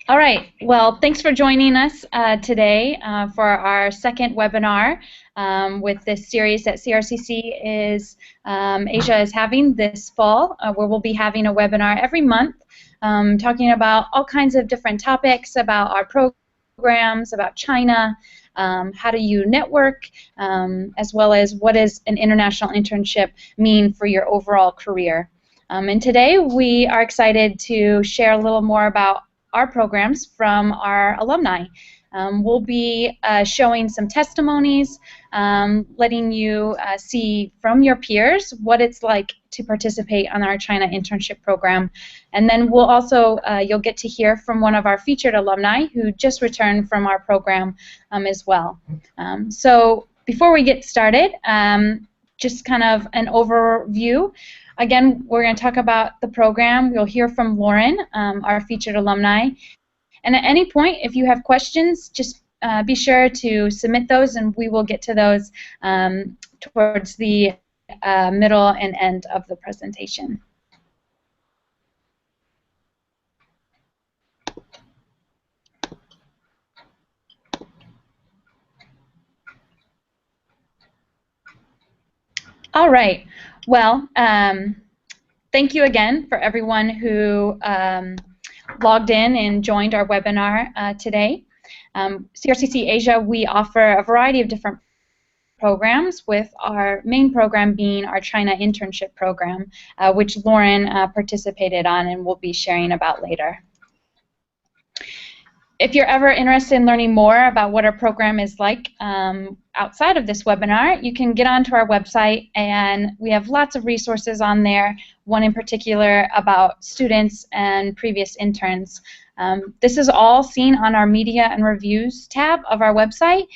All right. Well, thanks for joining us today for our second webinar with this series that CRCC is Asia is having this fall, where we'll be having a webinar every month talking about all kinds of different topics about our programs, about China, how do you network, as well as what does an international internship mean for your overall career. And today we are excited to share a little more about our programs from our alumni. We'll be showing some testimonies, letting you see from your peers what it's like to participate on our China Internship Program. And then we'll also, you'll get to hear from one of our featured alumni who just returned from our program as well. So before we get started, just kind of an overview. Again, we're going to talk about the program. We'll hear from Lauren, our featured alumni. And at any point, if you have questions, just be sure to submit those, and we will get to those towards the middle and end of the presentation. All right. Well, thank you again for everyone who logged in and joined our webinar today. CRCC Asia, we offer a variety of different programs, with our main program being our China Internship Program, which Lauren participated on and will be sharing about later. If you're ever interested in learning more about what our program is like outside of this webinar, you can get onto our website, and we have lots of resources on there, one in particular about students and previous interns. This is all seen on our Media and Reviews tab of our website.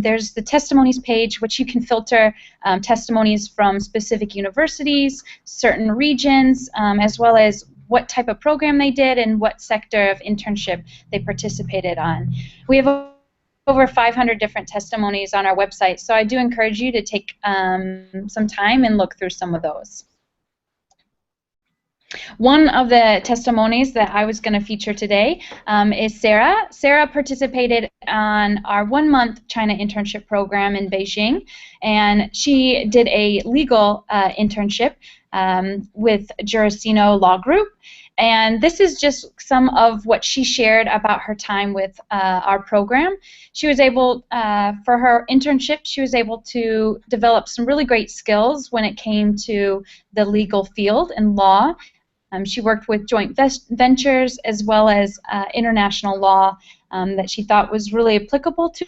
There's the Testimonies page, which you can filter testimonies from specific universities, certain regions, as well as what type of program they did and what sector of internship they participated on. We have over 500 different testimonies on our website, so I do encourage you to take some time and look through some of those. One of the testimonies that I was going to feature today is Sarah. Sarah participated on our 1-month China Internship Program in Beijing, and she did a legal internship with Juristino Law Group. And this is just some of what she shared about her time with our program. She was able, for her internship, she was able to develop some really great skills when it came to the legal field and law. She worked with joint ventures as well as international law that she thought was really applicable to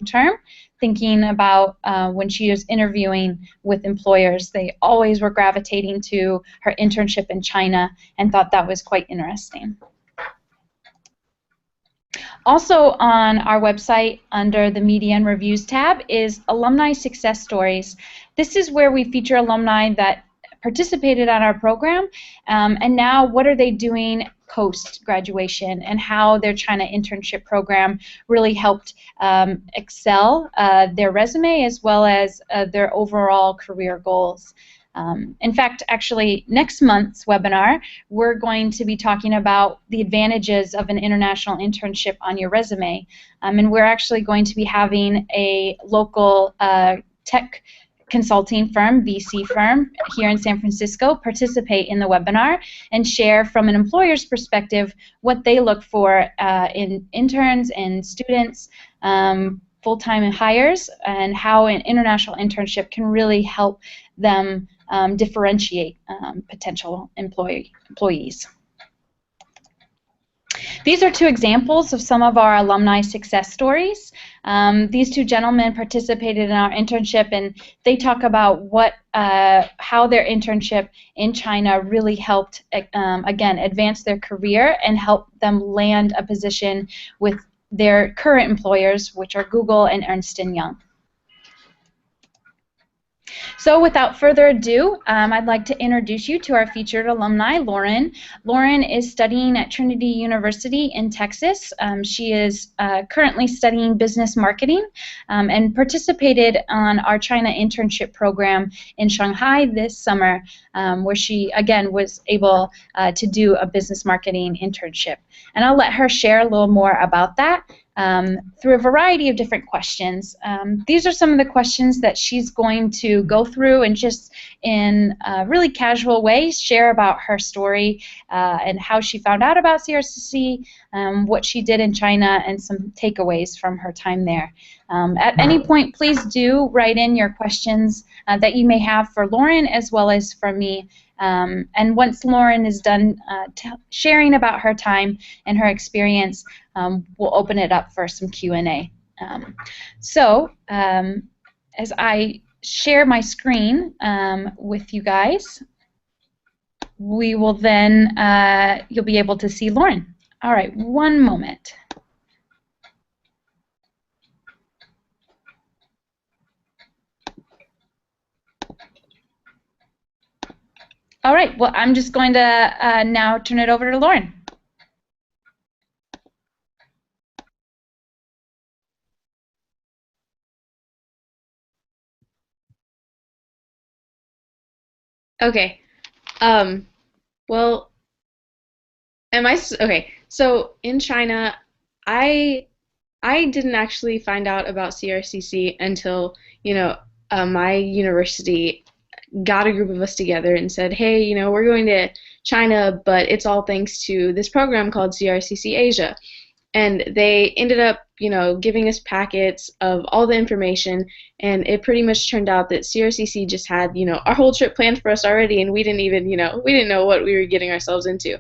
term, thinking about when she was interviewing with employers. They always were gravitating to her internship in China and thought that was quite interesting. Also on our website, under the Media and Reviews tab, is Alumni Success Stories. This is where we feature alumni that participated on our program, and now what are they doing post-graduation, and how their China Internship Program really helped excel their resume as well as their overall career goals. In fact, actually, next month's webinar, we're going to be talking about the advantages of an international internship on your resume, and we're actually going to be having a local tech consulting firm, VC firm, here in San Francisco participate in the webinar and share from an employer's perspective what they look for in interns and students, full-time hires, and how an international internship can really help them differentiate potential employees. These are two examples of some of our alumni success stories. These two gentlemen participated in our internship, and they talk about how their internship in China really helped, again, advance their career and help them land a position with their current employers, which are Google and Ernst & Young. So without further ado, I'd like to introduce you to our featured alumni, Lauren. Lauren is studying at Trinity University in Texas. She is currently studying business marketing and participated on our China Internship Program in Shanghai this summer, where she, again, was able to do a business marketing internship. And I'll let her share a little more about that. Through a variety of different questions. These are some of the questions that she's going to go through and just in a really casual way share about her story and how she found out about CRCC, what she did in China, and some takeaways from her time there. At any point, please do write in your questions that you may have for Lauren as well as for me. And once Lauren is done sharing about her time and her experience, we'll open it up for some Q&A. As I share my screen with you guys, we will then, you'll be able to see Lauren. All right, one moment. All right, well, I'm just going to now turn it over to Lauren. Okay. Well, okay. So in China, I didn't actually find out about CRCC until, my university got a group of us together and said, hey, we're going to China, but it's all thanks to this program called CRCC Asia. And they ended up, giving us packets of all the information, and it pretty much turned out that CRCC just had, our whole trip planned for us already, and we didn't even, we didn't know what we were getting ourselves into.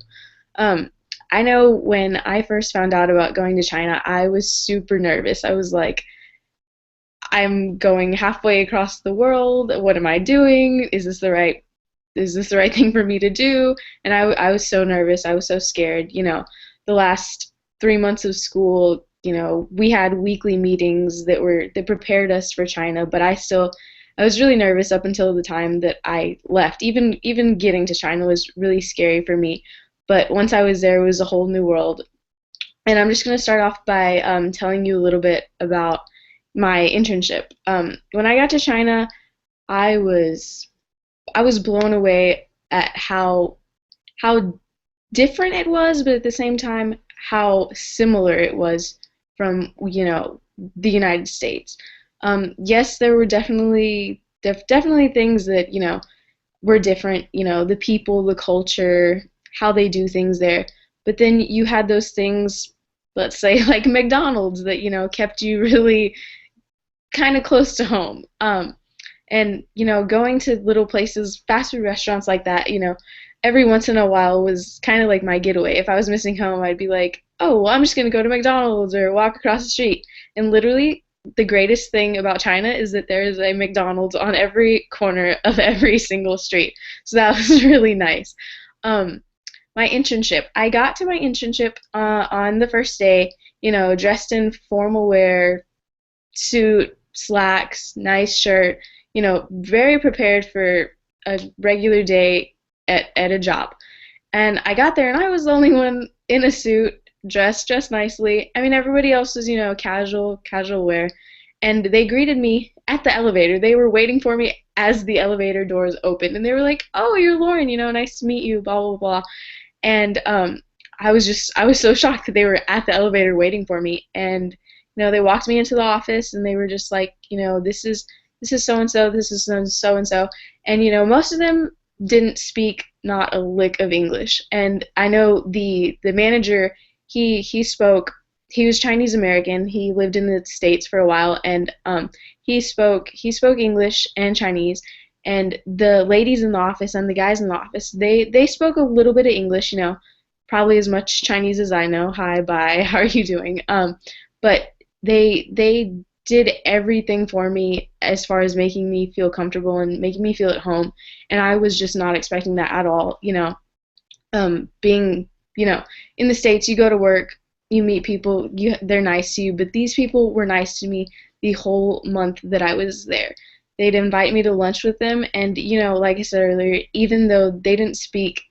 I know when I first found out about going to China, I was super nervous. I was like, I'm going halfway across the world. What am I doing? Is this the right thing for me to do? And I was so nervous. I was so scared. The last 3 months of school, we had weekly meetings that prepared us for China, but I was really nervous up until the time that I left. Even getting to China was really scary for me. But once I was there, it was a whole new world. And I'm just going to start off by telling you a little bit about my internship. When I got to China, I was blown away at how different it was, but at the same time how similar it was from the United States. Yes, there were definitely things that were different. The people, the culture, how they do things there. But then you had those things, let's say like McDonald's, that kept you really kind of close to home. And going to little places, fast food restaurants like that, every once in a while was kind of like my getaway. If I was missing home, I'd be like, oh, well, I'm just going to go to McDonald's or walk across the street. And literally, the greatest thing about China is that there is a McDonald's on every corner of every single street. So that was really nice. My internship. I got to my internship on the first day, dressed in formal wear, suit, slacks, nice shirt, very prepared for a regular day at a job. And I got there and I was the only one in a suit, dressed nicely. I mean, everybody else was, casual wear. And they greeted me at the elevator. They were waiting for me as the elevator doors opened. And they were like, oh, you're Lauren, nice to meet you, blah, blah, blah. And I was so shocked that they were at the elevator waiting for me. And, they walked me into the office and they were just like, this is so-and-so, this is so-and-so. And, most of them didn't speak not a lick of English. And I know the manager, he was Chinese American. He lived in the States for a while, and he spoke English and Chinese. And the ladies in the office and the guys in the office, they spoke a little bit of English, probably as much Chinese as I know. Hi, bye, how are you doing? But they did everything for me as far as making me feel comfortable and making me feel at home. And I was just not expecting that at all. Being, in the States, you go to work, you meet people, they're nice to you, but these people were nice to me the whole month that I was there. they'd invite me to lunch with them, and like I said earlier, even though they didn't speak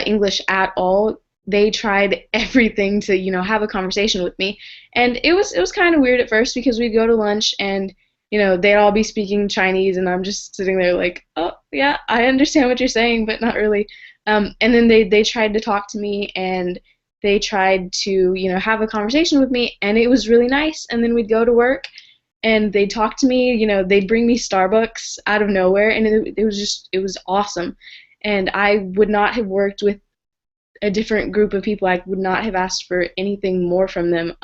English at all, they tried everything to have a conversation with me. And it was kind of weird at first because we'd go to lunch and they'd all be speaking Chinese, and I'm just sitting there like, oh yeah, I understand what you're saying, but not really. And then they tried to talk to me, and they tried to have a conversation with me, and it was really nice. And then we'd go to work, and they'd talk to me. They'd bring me Starbucks out of nowhere, and it was awesome. And I would not have worked with a different group of people. I would not have asked for anything more from them.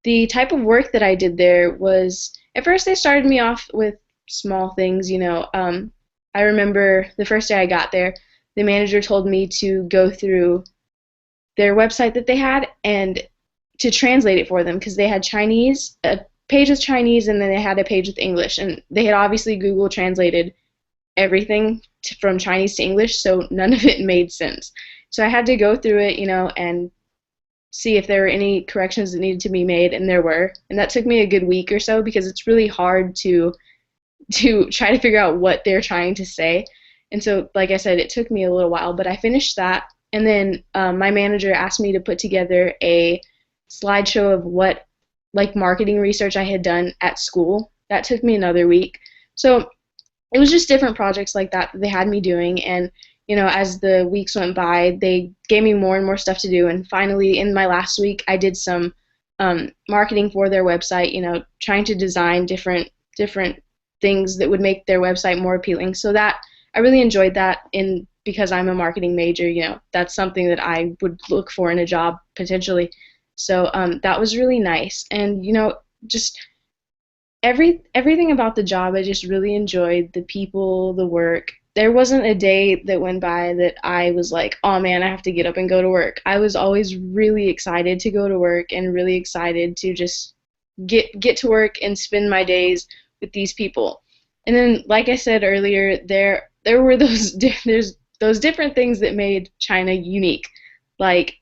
The type of work that I did there was, at first they started me off with small things. I remember the first day I got there, the manager told me to go through their website that they had and to translate it for them, because they had Chinese, a page with Chinese, and then they had a page with English, and they had obviously Google translated everything from Chinese to English, so none of it made sense. So I had to go through it, and see if there were any corrections that needed to be made, and there were. And that took me a good week or so, because it's really hard to try to figure out what they're trying to say. And so, like I said, it took me a little while, but I finished that. And then my manager asked me to put together a slideshow of what, like, marketing research I had done at school. That took me another week. So it was just different projects like that they had me doing. And as the weeks went by, they gave me more and more stuff to do. And finally, in my last week, I did some marketing for their website, trying to design different things that would make their website more appealing. So that I really enjoyed that, because I'm a marketing major, that's something that I would look for in a job potentially. So that was really nice. And just everything about the job, I just really enjoyed. The people, the work. There wasn't a day that went by that I was like, oh man, I have to get up and go to work. I was always really excited to go to work, and really excited to just get to work and spend my days with these people. And then, like I said earlier, there were there's those different things that made China unique. Like,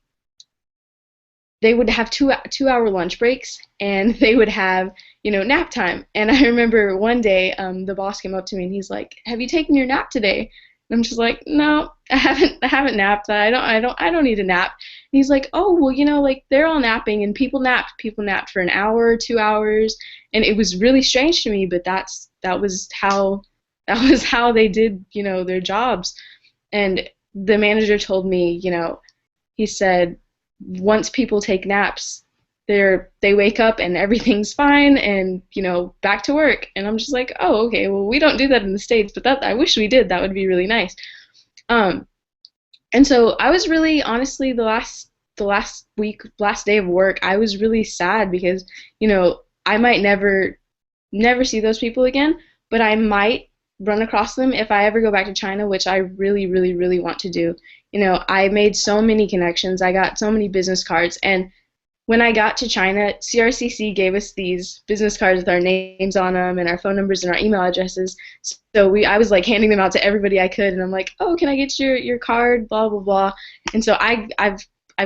they would have 2 hour lunch breaks, and they would have nap time. And I remember one day the boss came up to me and he's like, have you taken your nap today? And I'm just like, no, I haven't napped. I don't need a nap. And he's like, oh well, like, they're all napping, and people napped for an hour, 2 hours. And it was really strange to me, but that was how they did their jobs. And the manager told me, he said, once people take naps, they wake up and everything's fine, and back to work. And I'm just like, oh, okay, well, we don't do that in the States, but that I wish we did. That would be really nice. And so I was really, honestly, the last day of work, I was really sad, because I might never see those people again, but I might run across them if I ever go back to China, which I really, really, really want to do. I made so many connections. I got so many business cards. And when I got to China, CRCC gave us these business cards with our names on them and our phone numbers and our email addresses. So I was like handing them out to everybody I could, and I'm like, oh, can I get your card? Blah blah blah. And so I've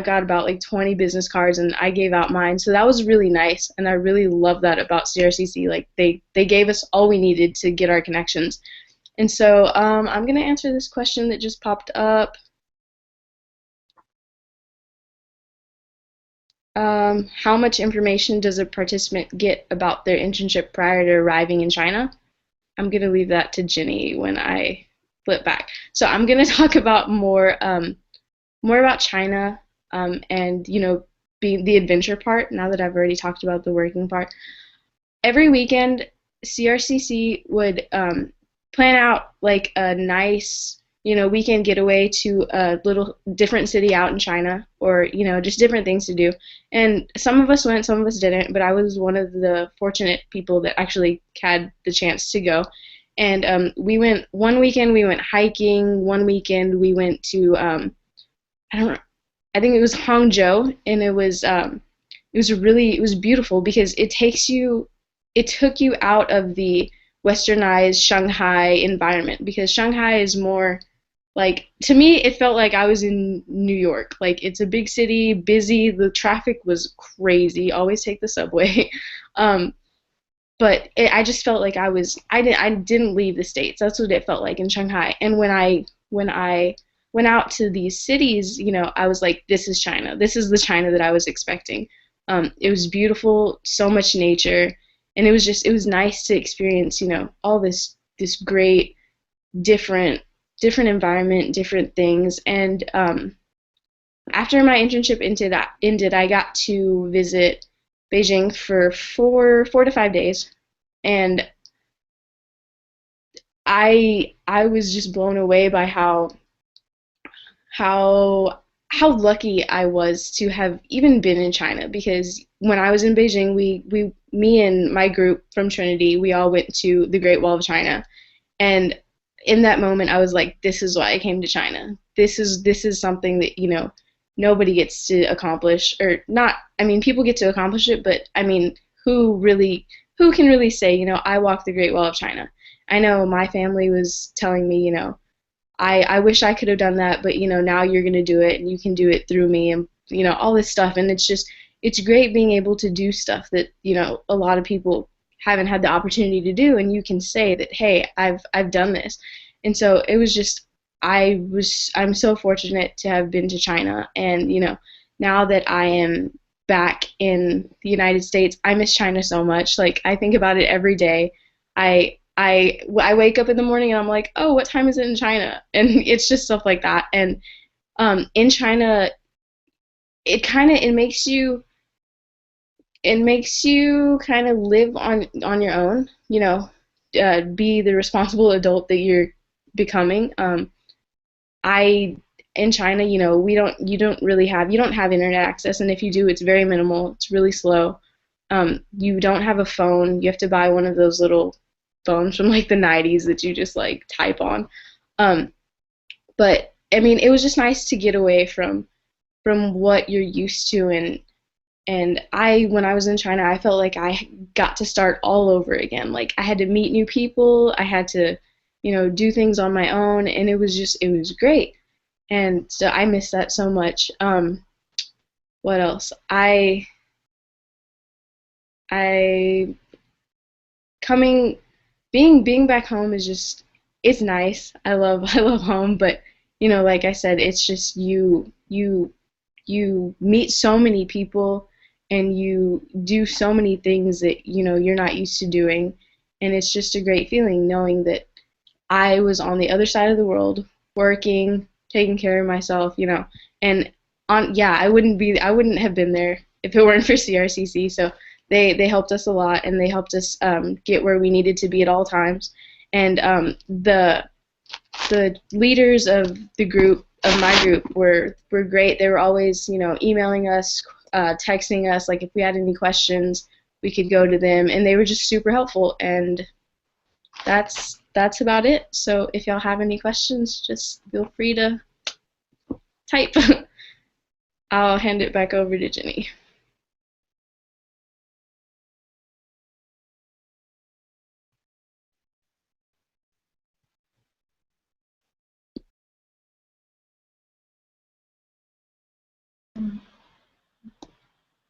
got about like 20 business cards, and I gave out mine. So that was really nice, and I really love that about CRCC. Like, they gave us all we needed to get our connections. And so I'm gonna answer this question that just popped up. How much information does a participant get about their internship prior to arriving in China? I'm going to leave that to Jenny when I flip back. So I'm going to talk about more about China, and being the adventure part, now that I've already talked about the working part. Every weekend, CRCC would plan out like a nice weekend getaway to a little different city out in China, or just different things to do. And some of us went, some of us didn't, but I was one of the fortunate people that actually had the chance to go. And we went one weekend, we went hiking. One weekend we went to I think it was Hangzhou, and it was beautiful, because it took you out of the westernized Shanghai environment, because Shanghai is more like, to me, it felt like I was in New York. Like, it's a big city, busy, the traffic was crazy, always take the subway. I just felt like I didn't leave the States. That's what it felt like in Shanghai. And when I went out to these cities, I was like, this is China. This is the China that I was expecting. It was beautiful, so much nature, and it was nice to experience, all this great different different environment, different things. And after my internship ended, I got to visit Beijing for 4 to 5 days, and I was just blown away by how how lucky I was to have even been in China, because when I was in Beijing, we me and my group from Trinity, we all went to the Great Wall of China. And in that moment, I was like, this is why I came to China. This is something that, nobody gets to accomplish, or not. I mean, people get to accomplish it, but I mean, who can really say, I walked the Great Wall of China? I know my family was telling me, I wish I could have done that, but now you're gonna do it, and you can do it through me, and all this stuff. And it's great being able to do stuff that a lot of people haven't had the opportunity to do, and you can say that, hey, I've done this. And so it was just, I'm so fortunate to have been to China. And now that I am back in the United States, I miss China so much. Like, I think about it every day. I wake up in the morning and I'm like, oh, what time is it in China? And it's just stuff like that. And in China, it makes you kind of live on your own, be the responsible adult that you're becoming. I In China, you don't have internet access, and if you do, it's very minimal. It's really slow. You don't have a phone. You have to buy one of those little phones from like the 90s that you just like type on. Um, but I mean, it was just nice to get away from what you're used to. And when I was in China, I felt like I got to start all over again. Like, I had to meet new people. I had to, do things on my own, and it was great. And so I miss that so much. What else? I coming being back home is just, it's nice. I love home, but like I said, it's just you meet so many people, and you do so many things that you're not used to doing. And it's just a great feeling knowing that I was on the other side of the world, working, taking care of myself, and yeah, I wouldn't have been there if it weren't for CRCC. So they helped us a lot, and they helped us get where we needed to be at all times. And the leaders of my group were great. They were always, emailing us, texting us, like if we had any questions, we could go to them, and they were just super helpful. And that's about it. So if y'all have any questions, just feel free to type. I'll hand it back over to Jenny.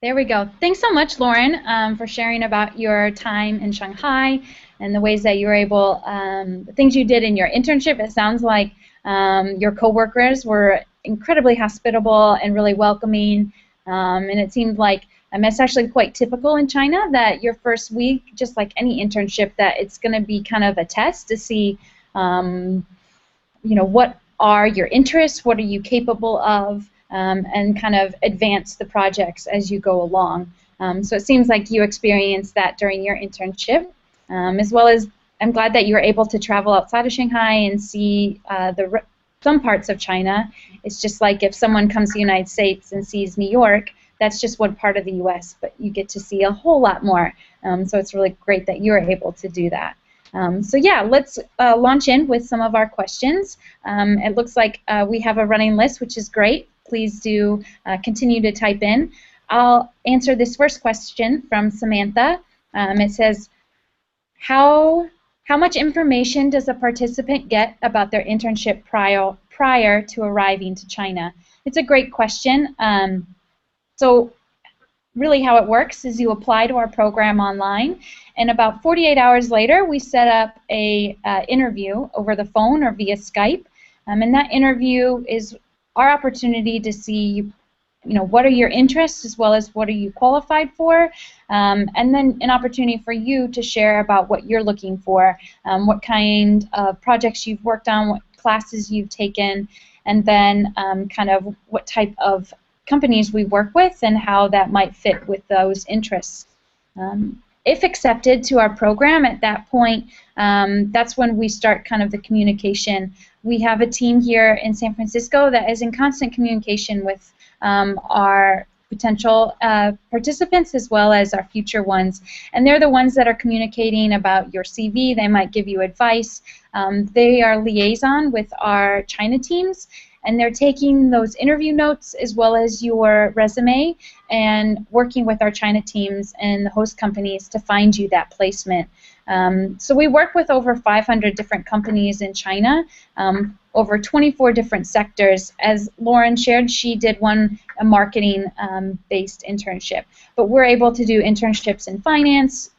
There we go. Thanks so much, Lauren, for sharing about your time in Shanghai and the ways that you were able, the things you did in your internship. It sounds like your coworkers were incredibly hospitable and really welcoming, and it seemed like it's actually quite typical in China that your first week, just like any internship, that it's going to be kind of a test to see, what are your interests, what are you capable of, and kind of advance the projects as you go along. So it seems like you experienced that during your internship, as well as I'm glad that you were able to travel outside of Shanghai and see some parts of China. It's just like if someone comes to the United States and sees New York, that's just one part of the U.S., but you get to see a whole lot more. So it's really great that you were able to do that. So yeah, let's launch in with some of our questions. It looks like we have a running list, which is great. Please do continue to type in. I'll answer this first question from Samantha. It says, how much information does a participant get about their internship prior to arriving to China? It's a great question. So really how it works is you apply to our program online, And about 48 hours later, we set up a interview over the phone or via Skype. And that interview is our opportunity to see, what are your interests as well as what are you qualified for, and then an opportunity for you to share about what you're looking for, what kind of projects you've worked on, what classes you've taken, and then kind of what type of companies we work with and how that might fit with those interests. If accepted to our program at that point, that's when we start kind of the communication. We have a team here in San Francisco that is in constant communication with our potential participants as well as our future ones. And they're the ones that are communicating about your CV. They might give you advice. They are liaison with our China teams, and they're taking those interview notes as well as your resume and working with our China teams and the host companies to find you that placement. So we work with over 500 different companies in China, over 24 different sectors. As Lauren shared, she did a marketing-based internship. But we're able to do internships in finance,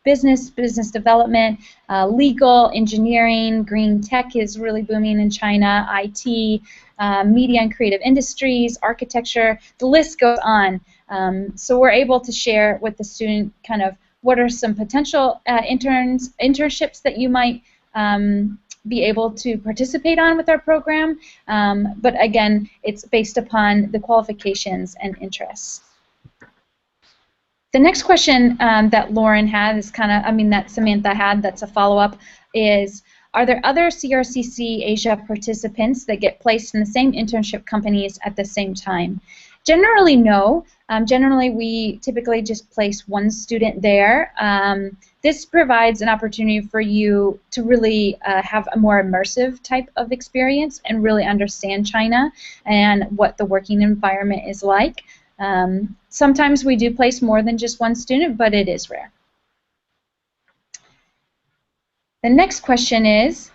business development, legal, engineering, green tech is really booming in China, IT, media and creative industries, architecture, the list goes on. So we're able to share with the student kind of what are some potential internships that you might be able to participate on with our program. But again, it's based upon the qualifications and interests. The next question that Lauren had is that Samantha had, that's a follow-up, is, are there other CRCC Asia participants that get placed in the same internship companies at the same time? Generally, no. Generally, we typically just place one student there. This provides an opportunity for you to really have a more immersive type of experience and really understand China and what the working environment is like. Sometimes we do place more than just one student, but it is rare. The next question is,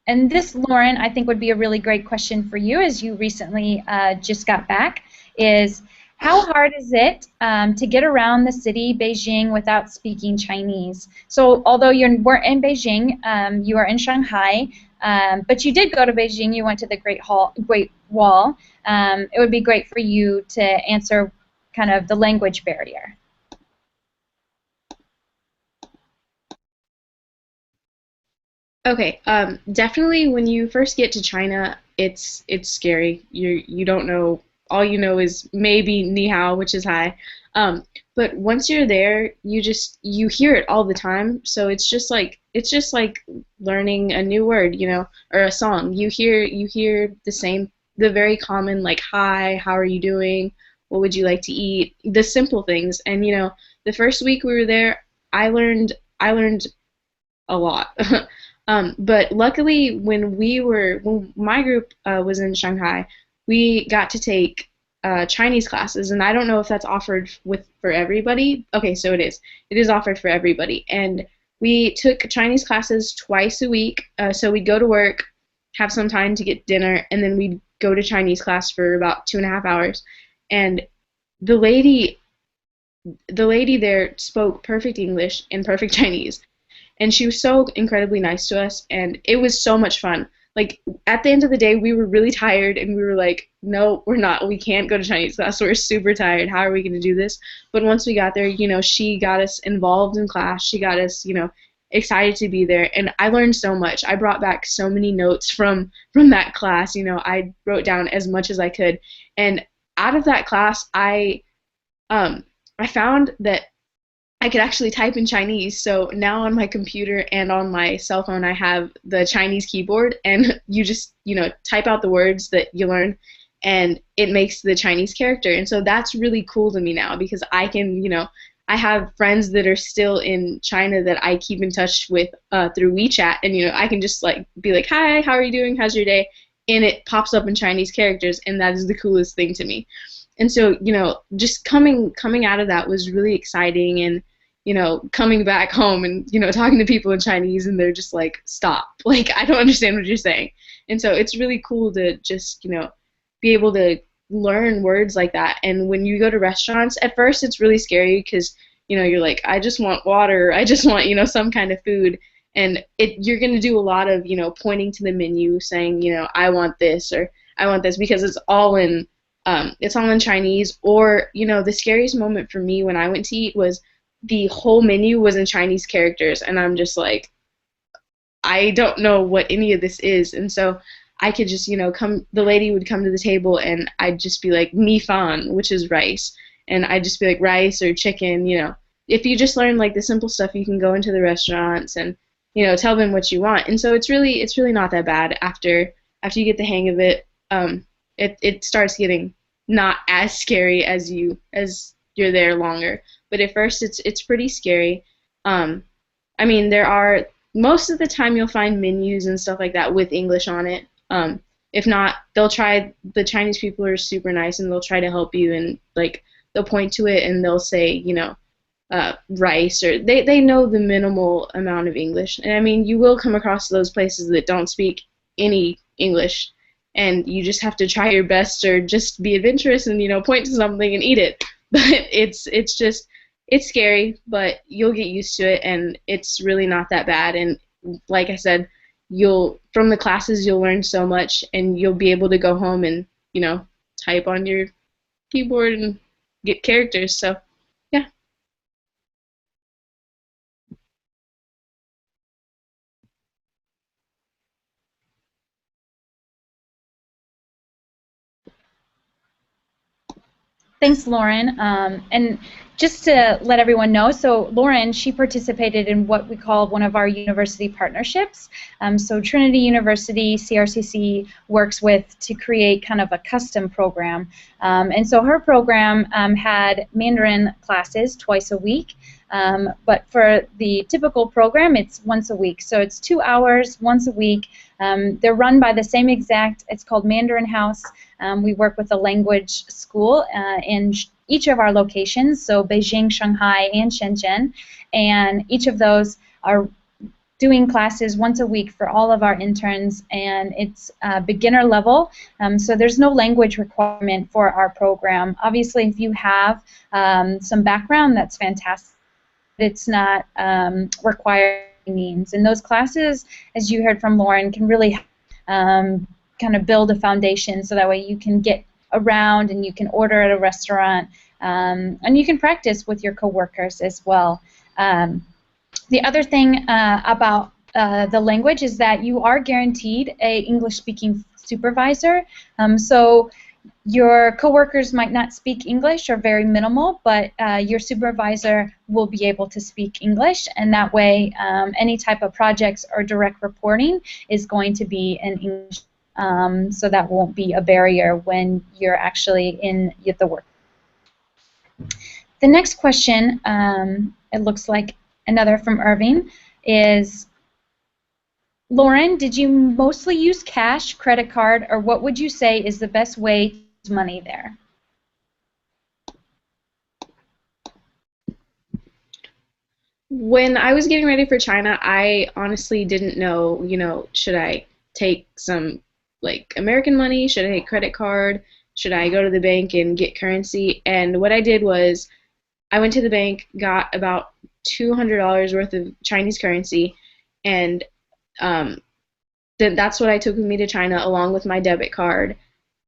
and this, Lauren, I think would be a really great question for you as you recently just got back, is how hard is it to get around the city, Beijing, without speaking Chinese? So although you weren't in Beijing, you are in Shanghai, but you did go to Beijing, you went to the Great Wall. It would be great for you to answer kind of the language barrier. Okay, definitely when you first get to China, it's scary. You don't know, all you know is maybe ni hao, which is hi. But once you're there, you hear it all the time. So it's just like learning a new word, or a song. You hear the very common, like, hi, how are you doing? What would you like to eat? The simple things. And the first week we were there, I learned a lot. But luckily, when my group was in Shanghai, we got to take Chinese classes, and I don't know if that's offered for everybody. Okay, so it is. It is offered for everybody, and we took Chinese classes twice a week. So we'd go to work, have some time to get dinner, and then we'd go to Chinese class for about 2.5 hours. And the lady there spoke perfect English and perfect Chinese. And she was so incredibly nice to us, and it was so much fun. Like, at the end of the day, we were really tired, and we were like, no, we're not. We can't go to Chinese class. We're super tired. How are we going to do this? But once we got there, she got us involved in class. She got us, excited to be there. And I learned so much. I brought back so many notes from that class. I wrote down as much as I could. And out of that class, I found that I could actually type in Chinese. So now on my computer and on my cell phone, I have the Chinese keyboard, and you just, type out the words that you learn, and it makes the Chinese character. And so that's really cool to me now, because I can, I have friends that are still in China that I keep in touch with through WeChat, and, I can just be like, hi, how are you doing? How's your day? And it pops up in Chinese characters, and that is the coolest thing to me. And so, just coming out of that was really exciting, and, coming back home and, talking to people in Chinese, and they're just like, stop. Like, I don't understand what you're saying. And so it's really cool to just, be able to learn words like that. And when you go to restaurants, at first it's really scary because, you're like, I just want water, I just want, some kind of food. And you're going to do a lot of, pointing to the menu saying, I want this or I want this, because it's all in Chinese. Or, the scariest moment for me when I went to eat was the whole menu was in Chinese characters. And I'm just like, I don't know what any of this is. And so I could just, the lady would come to the table and I'd just be like, mi fan, which is rice. And I'd just be like, rice or chicken, If you just learn like the simple stuff, you can go into the restaurants and, tell them what you want. And so it's really not that bad after you get the hang of it. It starts getting not as scary as you're there longer. But at first it's pretty scary. I mean, most of the time you'll find menus and stuff like that with English on it. If not, the Chinese people are super nice and they'll try to help you, and like they'll point to it and they'll say, rice, or they know the minimal amount of English. And I mean, you will come across those places that don't speak any English, and you just have to try your best or just be adventurous and, point to something and eat it. But it's scary, but you'll get used to it, and it's really not that bad. And like I said, from the classes you'll learn so much, and you'll be able to go home and, type on your keyboard and get characters. So, yeah. Thanks, Lauren. And just to let everyone know, so Lauren, she participated in what we call one of our university partnerships. So Trinity University, CRCC, works with to create kind of a custom program. And so her program had Mandarin classes twice a week. But for the typical program, it's once a week. So it's 2 hours, once a week. They're run by the same it's called Mandarin House. We work with a language school in each of our locations, so Beijing, Shanghai, and Shenzhen. And each of those are doing classes once a week for all of our interns, and it's beginner level, so there's no language requirement for our program. Obviously, if you have some background, that's fantastic. It's not required by any means. And those classes, as you heard from Lauren, can really kind of build a foundation, so that way you can get around and you can order at a restaurant, and you can practice with your coworkers as well. The other thing about the language is that you are guaranteed a English-speaking supervisor. So your coworkers might not speak English or very minimal, but your supervisor will be able to speak English, and that way any type of projects or direct reporting is going to be in English. So that won't be a barrier when you're actually in the work. The next question, it looks like another from Irving, is, Lauren, did you mostly use cash, credit card, or what would you say is the best way to use money there? When I was getting ready for China, I honestly didn't know, should I take some like American money? Should I take credit card? Should I go to the bank and get currency? And what I did was I went to the bank, got about $200 worth of Chinese currency, and then that's what I took with me to China along with my debit card.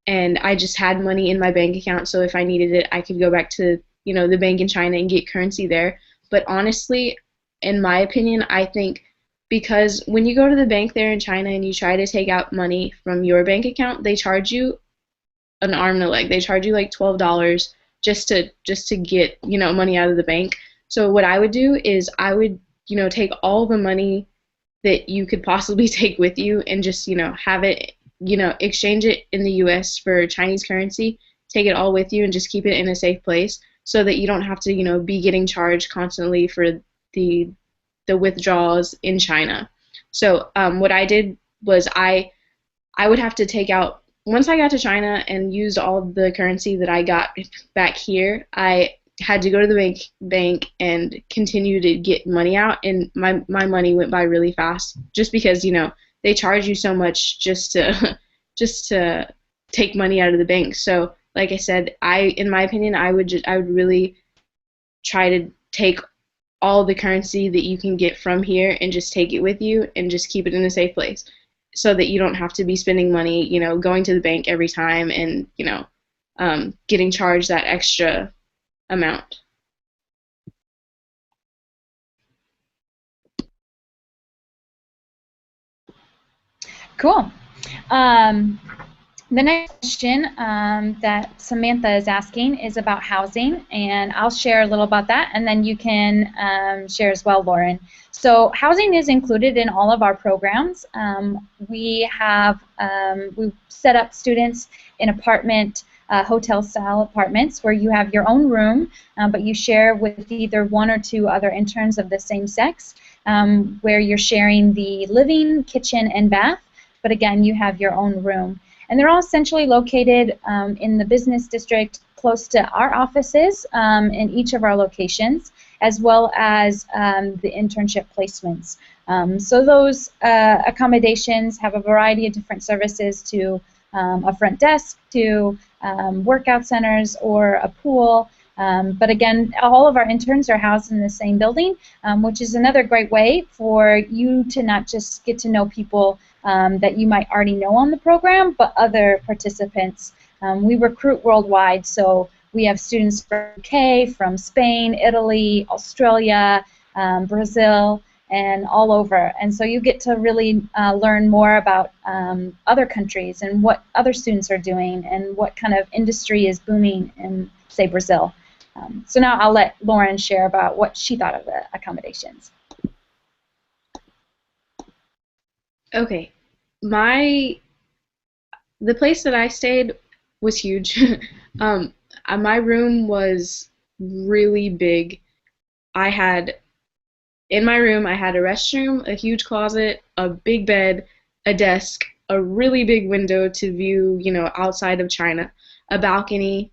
And I just had money in my bank account, so if I needed it, I could go back to the bank in China and get currency there. But honestly, in my opinion, I think because when you go to the bank there in China and you try to take out money from your bank account, they charge you an arm and a leg. They charge you like $12 just to get money out of the bank. So what I would do is I would take all the money that you could possibly take with you and just have it exchange it in the U.S. for Chinese currency, take it all with you and just keep it in a safe place, so that you don't have to be getting charged constantly for the withdrawals in China. So what I did was I would have to take out, once I got to China and used all the currency that I got back here, I had to go to the bank and continue to get money out, and my money went by really fast, just because they charge you so much just to take money out of the bank. So like I said, in my opinion, I would really try to take all the currency that you can get from here and just take it with you and just keep it in a safe place so that you don't have to be spending money, going to the bank every time and, getting charged that extra amount. Cool. The next question that Samantha is asking is about housing, and I'll share a little about that, and then you can share as well, Lauren. So housing is included in all of our programs. We set up students in hotel-style apartments where you have your own room, but you share with either one or two other interns of the same sex, where you're sharing the living, kitchen, and bath, but again, you have your own room. And they're all essentially located in the business district close to our offices in each of our locations, as well as the internship placements. So those accommodations have a variety of different services, to a front desk, to workout centers, or a pool. But again, all of our interns are housed in the same building, which is another great way for you to not just get to know people that you might already know on the program, but other participants. We recruit worldwide, so we have students from UK, from Spain, Italy, Australia, Brazil, and all over. And so you get to really learn more about other countries and what other students are doing and what kind of industry is booming in, say, Brazil. So now I'll let Lauren share about what she thought of the accommodations. Okay, the place that I stayed was huge. My room was really big. In my room, I had a restroom, a huge closet, a big bed, a desk, a really big window to view, outside of China, a balcony,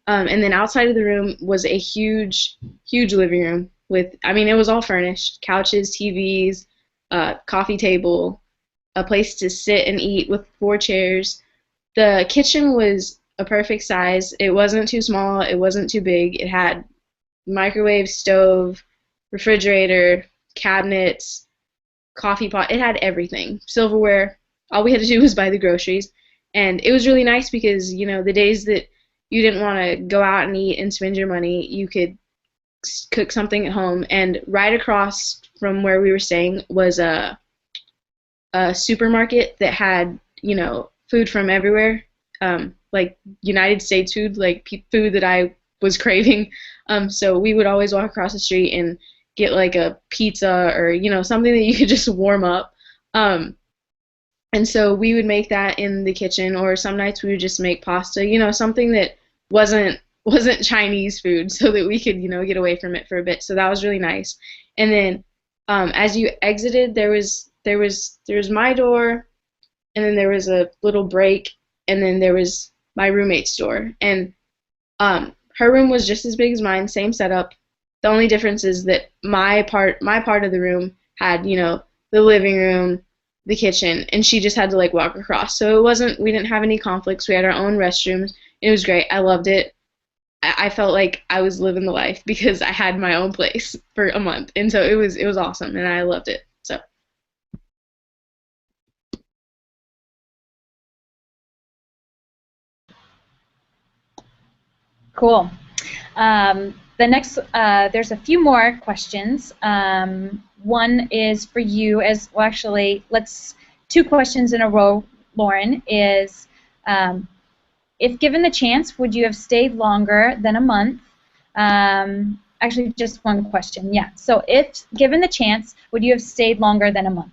and then outside of the room was a huge, huge living room it was all furnished, couches, TVs, coffee table, a place to sit and eat with 4 chairs. The kitchen was a perfect size. It wasn't too small. It wasn't too big. It had microwave, stove, refrigerator, cabinets, coffee pot. It had everything. Silverware. All we had to do was buy the groceries. And it was really nice because, the days that you didn't want to go out and eat and spend your money, you could cook something at home. And right across from where we were staying was a supermarket that had, food from everywhere, like United States food, like food that I was craving. So we would always walk across the street and get like a pizza or, something that you could just warm up. And so we would make that in the kitchen, or some nights we would just make pasta, something that wasn't Chinese food, so that we could, get away from it for a bit. So that was really nice. And then as you exited, there was my door, and then there was a little break, and then there was my roommate's door. And her room was just as big as mine, same setup. The only difference is that my part of the room had, the living room, the kitchen, and she just had to walk across. So we didn't have any conflicts. We had our own restrooms. It was great. I loved it. I felt like I was living the life because I had my own place for a month, and so it was awesome, and I loved it. So. Cool. The next, there's a few more questions. One is for you, actually, 2 questions in a row, Lauren, is if given the chance, would you have stayed longer than a month? Actually, just one question, yeah. So if given the chance, would you have stayed longer than a month?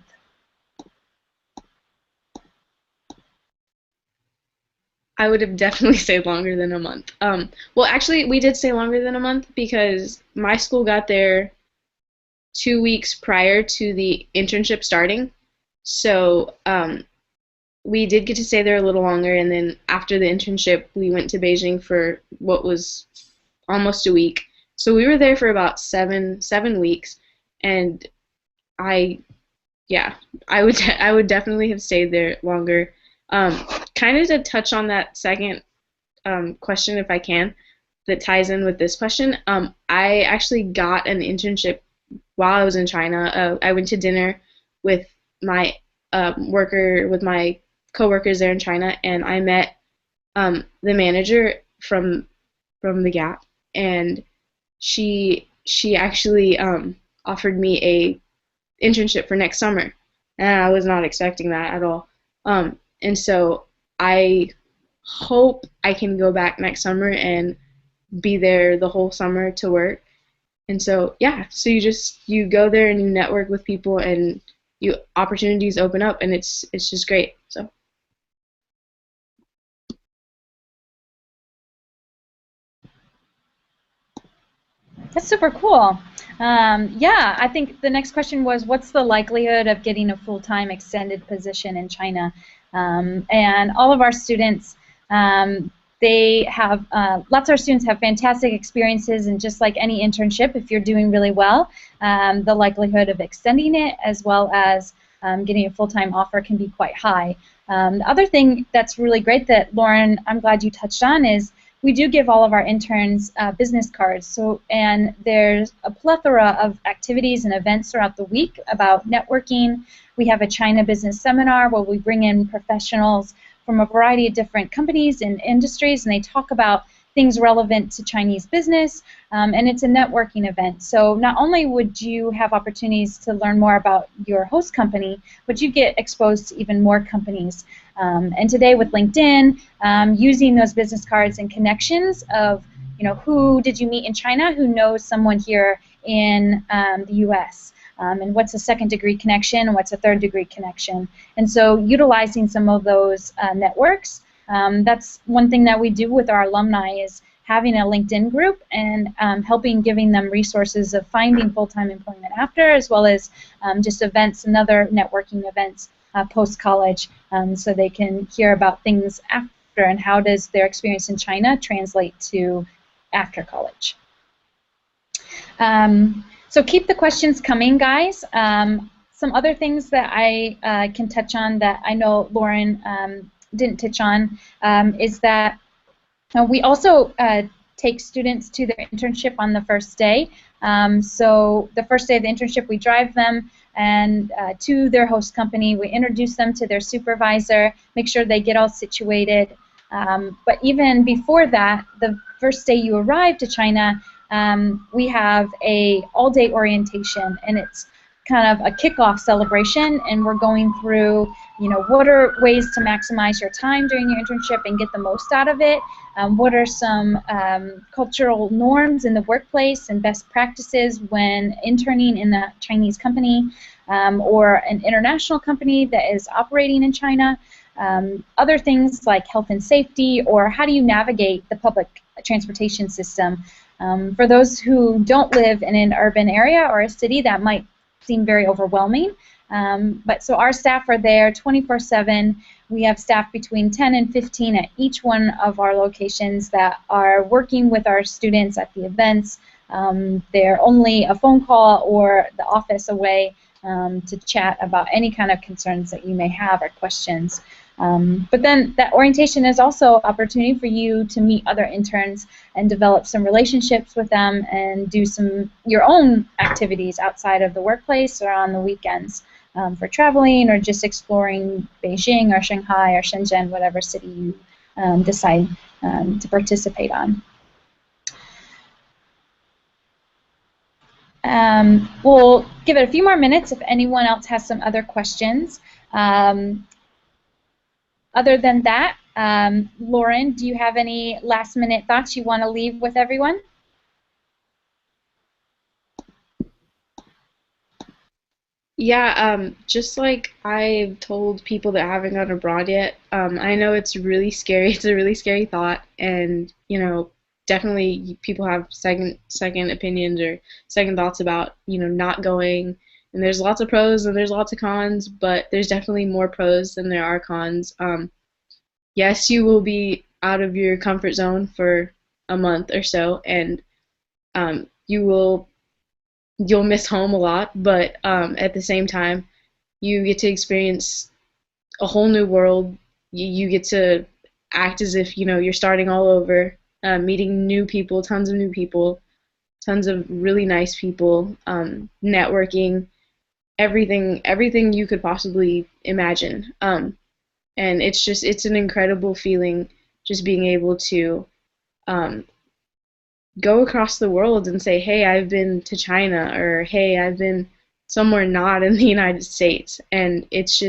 I would have definitely stayed longer than a month. Well, actually, we did stay longer than a month because my school got there 2 weeks prior to the internship starting. So we did get to stay there a little longer, and then after the internship, we went to Beijing for what was almost a week. So we were there for about seven weeks, and I would definitely have stayed there longer. Kind of to touch on that second question, if I can. that ties in with this question. I actually got an internship while I was in China. I went to dinner with my with my coworkers there in China, and I met the manager from the Gap, and she actually offered me a internship for next summer, and I was not expecting that at all. And so I hope I can go back next summer and be there the whole summer to work. And so yeah, so you go there and you network with people and you opportunities open up and it's just great. So That's super cool. Yeah, I think the next question was, what's the likelihood of getting a full-time extended position in China? And all of our students, they have, lots of our students have fantastic experiences, and just like any internship, if you're doing really well, the likelihood of extending it as well as getting a full-time offer can be quite high. The other thing that's really great that, Lauren, I'm glad you touched on is we do give all of our interns business cards. So, and there's a plethora of activities and events throughout the week about networking. We have a China business seminar where we bring in professionals from a variety of different companies and industries, and they talk about things relevant to Chinese business, and it's a networking event. So not only would you have opportunities to learn more about your host company, but you get exposed to even more companies. And today with LinkedIn, using those business cards and connections of, who did you meet in China who knows someone here in the U.S., and what's a second-degree connection and what's a third-degree connection. And so utilizing some of those networks, that's one thing that we do with our alumni is having a LinkedIn group and helping giving them resources of finding full-time employment after, as well as just events and other networking events post-college, so they can hear about things after and how does their experience in China translate to after college. So keep the questions coming, guys. Some other things that I can touch on that I know Lauren didn't touch on is that we also take students to their internship on the first day. So the first day of the internship, we drive them and to their host company. We introduce them to their supervisor, make sure they get all situated. But even before that, the first day you arrive to China, we have a all-day orientation, and it's kind of a kickoff celebration, and we're going through, what are ways to maximize your time during your internship and get the most out of it? What are some cultural norms in the workplace and best practices when interning in a Chinese company or an international company that is operating in China? Other things like health and safety, or how do you navigate the public transportation system? For those who don't live in an urban area or a city, that might seem very overwhelming. But so our staff are there 24/7. We have staff between 10 and 15 at each one of our locations that are working with our students at the events. They're only a phone call or the office away to chat about any kind of concerns that you may have or questions. But then that orientation is also an opportunity for you to meet other interns and develop some relationships with them and do some your own activities outside of the workplace or on the weekends for traveling or just exploring Beijing or Shanghai or Shenzhen, whatever city you decide to participate on. We'll give it a few more minutes if anyone else has some other questions. Other than that, Lauren, do you have any last-minute thoughts you want to leave with everyone? yeah, just like I've told people that haven't gone abroad yet, I know it's really scary. It's a really scary thought, and definitely people have second opinions or second thoughts about not going. And there's lots of pros and there's lots of cons, but there's definitely more pros than there are cons. Yes, you will be out of your comfort zone for a month or so, and you you'll miss home a lot, but at the same time, you get to experience a whole new world. You get to act as if you're starting all over. meeting new people, tons of new people, tons of really nice people, networking, everything you could possibly imagine. And it's an incredible feeling just being able to um, go across the world and say, hey, I've been to China, or hey, I've been somewhere not in the United States. And it's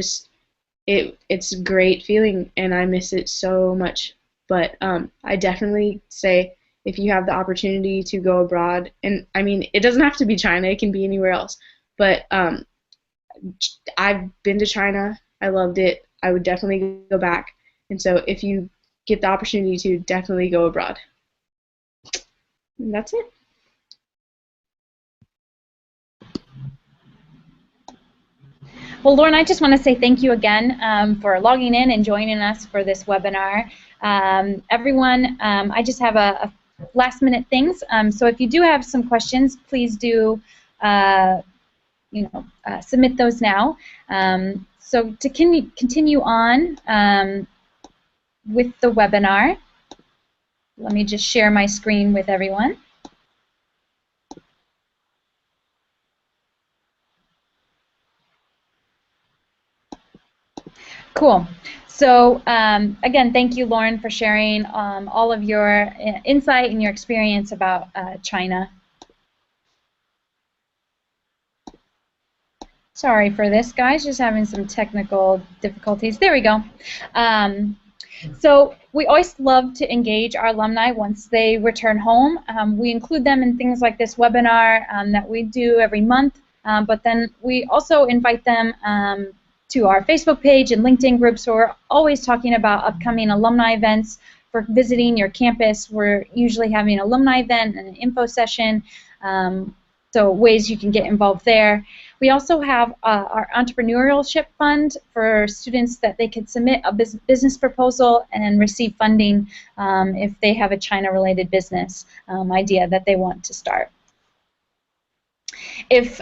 a great feeling, and I miss it so much. But I definitely say, if you have the opportunity to go abroad, and I mean, it doesn't have to be China, it can be anywhere else. But I've been to China, I loved it. I would definitely go back. And so if you get the opportunity to, definitely go abroad. And that's it. Well, Lauren, I just want to say thank you again for logging in and joining us for this webinar. Everyone, I just have a last-minute things. So if you do have some questions, please do submit those now. So to continue on with the webinar, let me just share my screen with everyone. Cool. So again, thank you, Lauren, for sharing all of your insight and your experience about China. Sorry for this, guys. Just having some technical difficulties. There we go. So we always love to engage our alumni once they return home. We include them in things like this webinar that we do every month, but then we also invite them to our Facebook page and LinkedIn groups. So we're always talking about upcoming alumni events. For visiting your campus, we're usually having an alumni event and an info session, so ways you can get involved there. We also have our entrepreneurship fund for students that they could submit a business proposal and receive funding if they have a China-related business idea that they want to start. If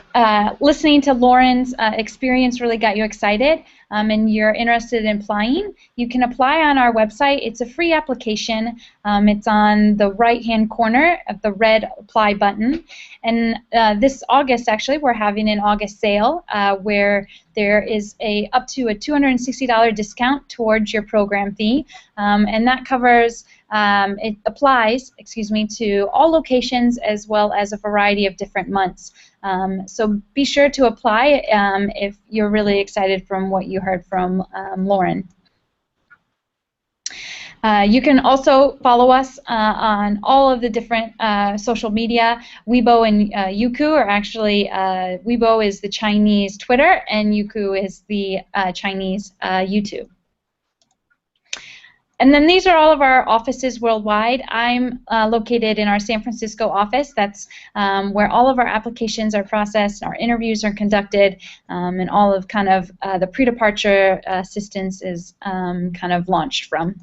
listening to Lauren's experience really got you excited and you're interested in applying, you can apply on our website. It's a free application. It's on the right-hand corner of the red apply button. And this August, actually, we're having an August sale where there is up to a $260 discount towards your program fee, and that covers it applies, to all locations as well as a variety of different months. So be sure to apply if you're really excited from what you heard from Lauren. You can also follow us on all of the different social media. Weibo and Youku are actually, Weibo is the Chinese Twitter, and Youku is the Chinese YouTube. And then these are all of our offices worldwide. I'm located in our San Francisco office. That's where all of our applications are processed, our interviews are conducted, and all of kind of the pre-departure assistance is kind of launched from.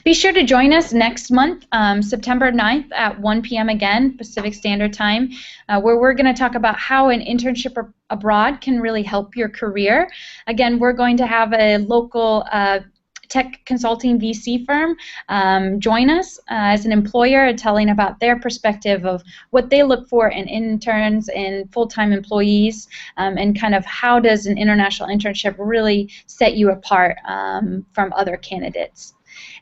Be sure to join us next month, September 9th at 1 p.m. again, Pacific Standard Time, where we're going to talk about how an internship abroad can really help your career. Again, we're going to have a local tech consulting VC firm join us as an employer, telling about their perspective of what they look for in interns and full-time employees, and kind of how does an international internship really set you apart from other candidates.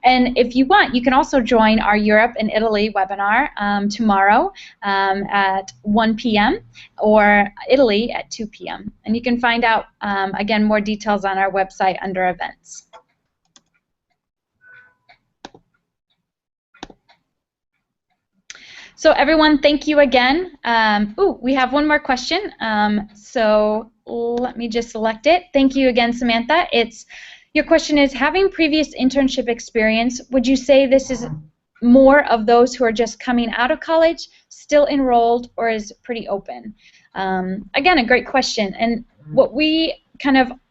And if you want, you can also join our Europe and Italy webinar tomorrow at 1 p.m. or Italy at 2 p.m. And you can find out, again, more details on our website under events. So everyone, thank you again. We have one more question. So let me just select it. Thank you again, Samantha. Your question is, having previous internship experience, would you say this is more of those who are just coming out of college, still enrolled, or is pretty open? Again, a great question. And what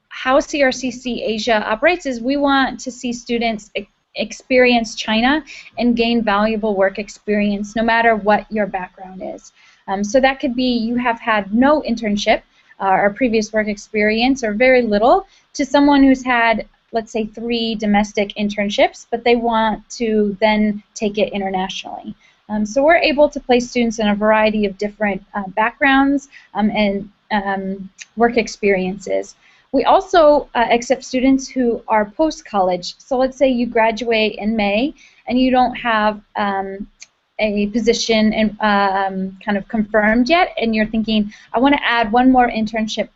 how CRCC Asia operates is we want to see students experience China and gain valuable work experience no matter what your background is. So that could be you have had no internship or previous work experience or very little, to someone who's had let's say 3 domestic internships, but they want to then take it internationally. So we're able to place students in a variety of different backgrounds and work experiences. We also accept students who are post-college. So let's say you graduate in May and you don't have a position and kind of confirmed yet, and you're thinking, I want to add one more internship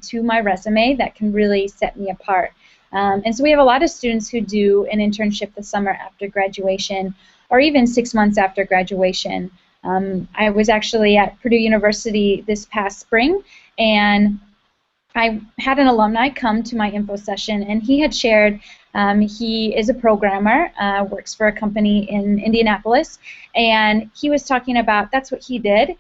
to my resume that can really set me apart. And so we have a lot of students who do an internship the summer after graduation, or even 6 months after graduation. I was actually at Purdue University this past spring, and I had an alumni come to my info session, and he had shared he is a programmer, works for a company in Indianapolis, and he was talking about that's what he did.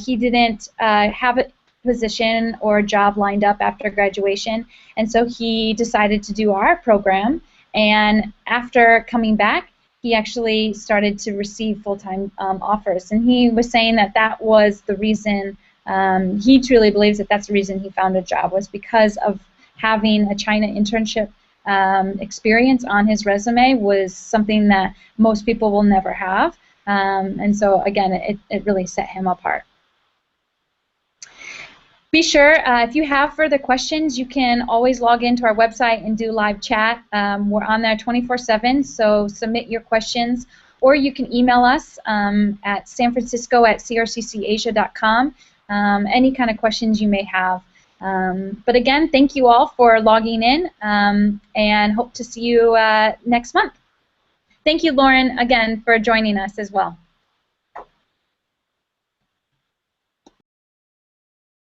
He didn't have a position or a job lined up after graduation, and so he decided to do our program, and after coming back, he actually started to receive full-time offers, and he was saying that that was the reason. He truly believes that that's the reason he found a job, was because of having a China internship experience on his resume was something that most people will never have. And so, again, it really set him apart. Be sure, if you have further questions, you can always log into our website and do live chat. We're on there 24/7, so submit your questions, or you can email us at sanfrancisco@crccasia.com. Any kind of questions you may have. But again, thank you all for logging in, and hope to see you next month. Thank you, Lauren, again, for joining us as well.